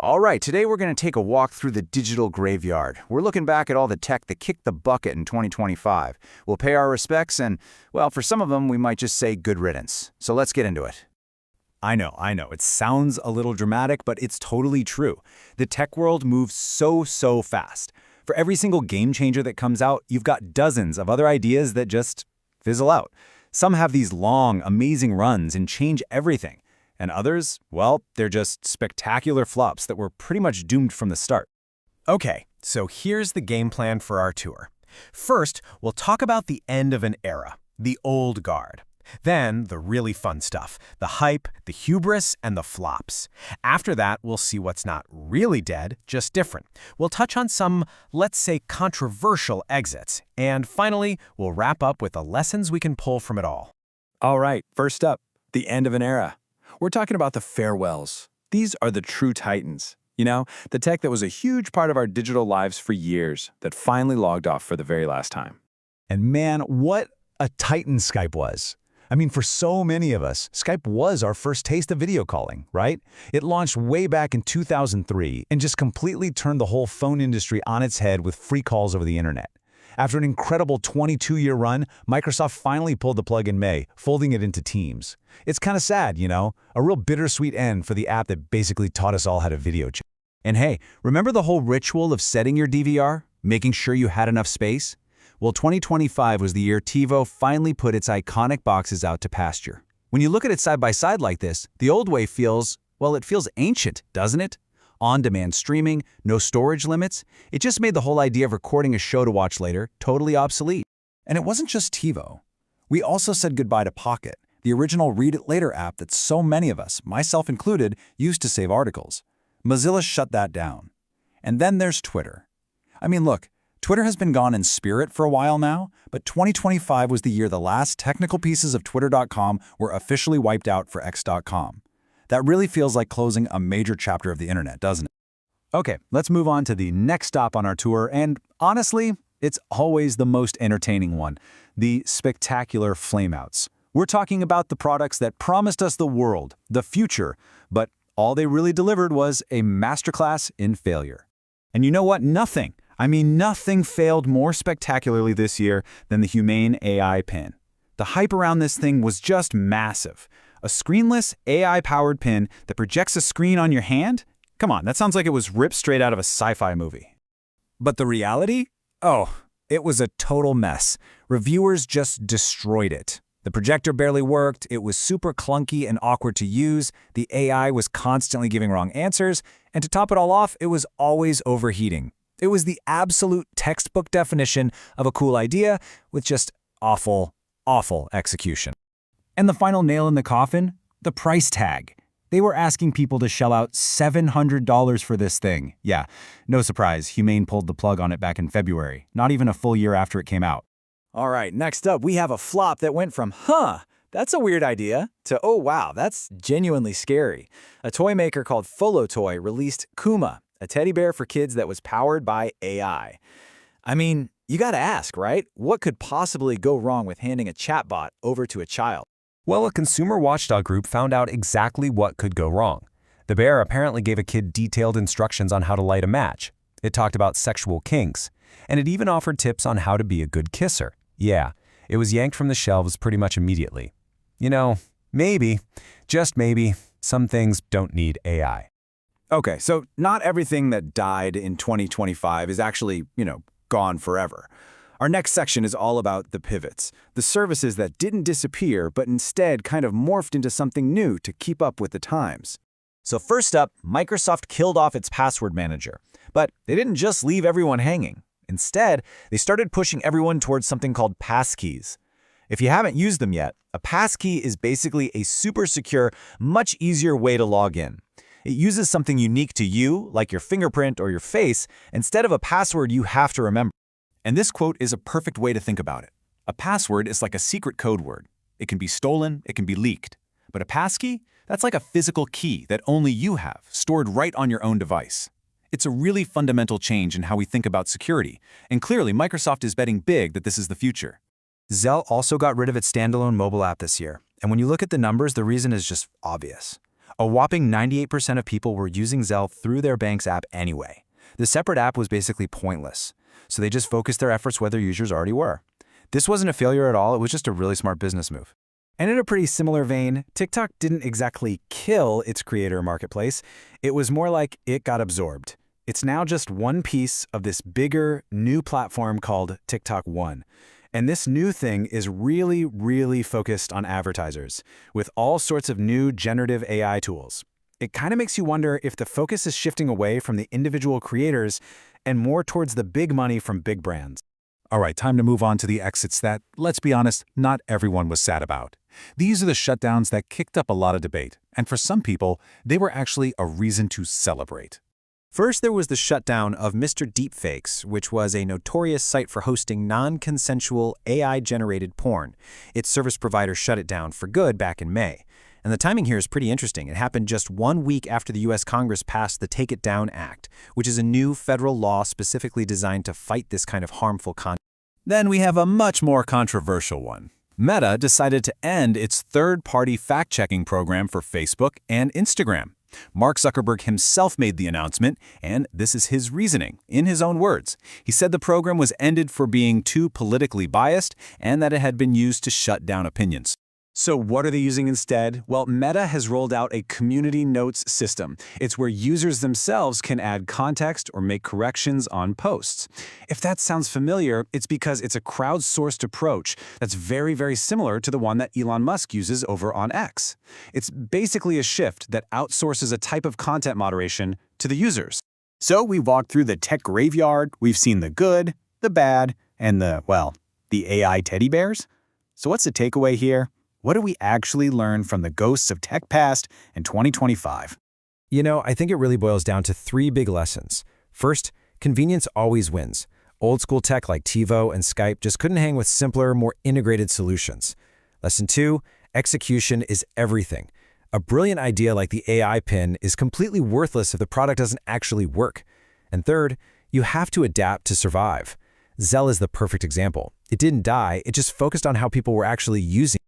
All right, today we're going to take a walk through the digital graveyard. We're looking back at all the tech that kicked the bucket in 2025. We'll pay our respects and, well, for some of them, we might just say good riddance. So let's get into it. I know. It sounds a little dramatic, but it's totally true. The tech world moves so fast. For every single game changer that comes out, you've got dozens of other ideas that just fizzle out. Some have these long, amazing runs and change everything. And others, well, they're just spectacular flops that were pretty much doomed from the start. Okay, so here's the game plan for our tour. First, we'll talk about the end of an era, the old guard. Then, the really fun stuff, the hype, the hubris, and the flops. After that, we'll see what's not really dead, just different. We'll touch on some, let's say, controversial exits. And finally, we'll wrap up with the lessons we can pull from it all. All right, first up, the end of an era. We're talking about the farewells. These are the true titans. You know, the tech that was a huge part of our digital lives for years that finally logged off for the very last time. And man, what a titan Skype was. I mean, for so many of us, Skype was our first taste of video calling, right? It launched way back in 2003 and just completely turned the whole phone industry on its head with free calls over the internet. After an incredible 22-year run, Microsoft finally pulled the plug in May, folding it into Teams. It's kind of sad, you know? A real bittersweet end for the app that basically taught us all how to video chat. And hey, remember the whole ritual of setting your DVR? Making sure you had enough space? Well, 2025 was the year TiVo finally put its iconic boxes out to pasture. When you look at it side by side like this, the old way feels, well, it feels ancient, doesn't it? On-demand streaming, no storage limits. It just made the whole idea of recording a show to watch later totally obsolete. And it wasn't just TiVo. We also said goodbye to Pocket, the original Read It Later app that so many of us, myself included, used to save articles. Mozilla shut that down. And then there's Twitter. I mean, look, Twitter has been gone in spirit for a while now, but 2025 was the year the last technical pieces of Twitter.com were officially wiped out for X.com. That really feels like closing a major chapter of the internet, doesn't it? Okay, let's move on to the next stop on our tour, and honestly, it's always the most entertaining one, the spectacular flameouts. We're talking about the products that promised us the world, the future, but all they really delivered was a masterclass in failure. And you know what? Nothing failed more spectacularly this year than the Humane AI Pin. The hype around this thing was just massive. A screenless, AI-powered pin that projects a screen on your hand? Come on, that sounds like it was ripped straight out of a sci-fi movie. But the reality? Oh, it was a total mess. Reviewers just destroyed it. The projector barely worked, it was super clunky and awkward to use, the AI was constantly giving wrong answers, and to top it all off, it was always overheating. It was the absolute textbook definition of a cool idea with just awful execution. And the final nail in the coffin? The price tag. They were asking people to shell out $700 for this thing. Yeah, no surprise, Humane pulled the plug on it back in February, not even a full year after it came out. All right, next up, we have a flop that went from, that's a weird idea, to, oh wow, that's genuinely scary. A toy maker called Toy released Kuma, a teddy bear for kids that was powered by AI. I mean, you gotta ask, right? What could possibly go wrong with handing a chatbot over to a child? Well, a consumer watchdog group found out exactly what could go wrong. The bear apparently gave a kid detailed instructions on how to light a match. It talked about sexual kinks, and it even offered tips on how to be a good kisser. Yeah, it was yanked from the shelves pretty much immediately. You know, maybe, just maybe, some things don't need AI. Okay, so not everything that died in 2025 is actually, gone forever. Our next section is all about the pivots, the services that didn't disappear but instead kind of morphed into something new to keep up with the times. So first up, Microsoft killed off its password manager. But they didn't just leave everyone hanging. Instead, they started pushing everyone towards something called passkeys. If you haven't used them yet, a passkey is basically a super secure, much easier way to log in. It uses something unique to you, like your fingerprint or your face, instead of a password you have to remember. And this quote is a perfect way to think about it. A password is like a secret code word. It can be stolen, it can be leaked. But a passkey? That's like a physical key that only you have, stored right on your own device. It's a really fundamental change in how we think about security, and clearly Microsoft is betting big that this is the future. Zelle also got rid of its standalone mobile app this year, and when you look at the numbers, the reason is just obvious. A whopping 98% of people were using Zelle through their bank's app anyway. The separate app was basically pointless, so they just focused their efforts where their users already were. This wasn't a failure at all, it was just a really smart business move. And in a pretty similar vein, TikTok didn't exactly kill its creator marketplace. It was more like it got absorbed. It's now just one piece of this bigger, new platform called TikTok One. And this new thing is really, really focused on advertisers, with all sorts of new generative AI tools. It kind of makes you wonder if the focus is shifting away from the individual creators and more towards the big money from big brands. All right, time to move on to the exits that, let's be honest, not everyone was sad about. These are the shutdowns that kicked up a lot of debate, and for some people, they were actually a reason to celebrate. First, there was the shutdown of MrDeepFakes, which was a notorious site for hosting non-consensual AI-generated porn. Its service provider shut it down for good back in May. And the timing here is pretty interesting. It happened just 1 week after the U.S. Congress passed the Take It Down Act, which is a new federal law specifically designed to fight this kind of harmful content. Then we have a much more controversial one. Meta decided to end its third-party fact-checking program for Facebook and Instagram. Mark Zuckerberg himself made the announcement, and this is his reasoning, in his own words. He said the program was ended for being too politically biased and that it had been used to shut down opinions. So what are they using instead? Well, Meta has rolled out a community notes system. It's where users themselves can add context or make corrections on posts. If that sounds familiar, it's because it's a crowdsourced approach that's very, very similar to the one that Elon Musk uses over on X. It's basically a shift that outsources a type of content moderation to the users. So we've walked through the tech graveyard, we've seen the good, the bad, and the AI teddy bears. So what's the takeaway here? What do we actually learn from the ghosts of tech past in 2025? You know, I think it really boils down to 3 big lessons. First, convenience always wins. Old school tech like TiVo and Skype just couldn't hang with simpler, more integrated solutions. Lesson 2, execution is everything. A brilliant idea like the AI Pin is completely worthless if the product doesn't actually work. And third, you have to adapt to survive. Zelle is the perfect example. It didn't die, it just focused on how people were actually using it.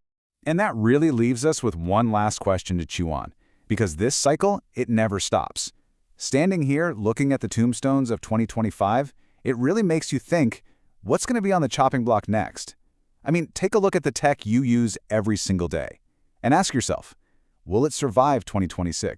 And that really leaves us with one last question to chew on, because this cycle, it never stops. Standing here looking at the tombstones of 2025, it really makes you think, what's going to be on the chopping block next? I mean, take a look at the tech you use every single day and ask yourself, will it survive 2026?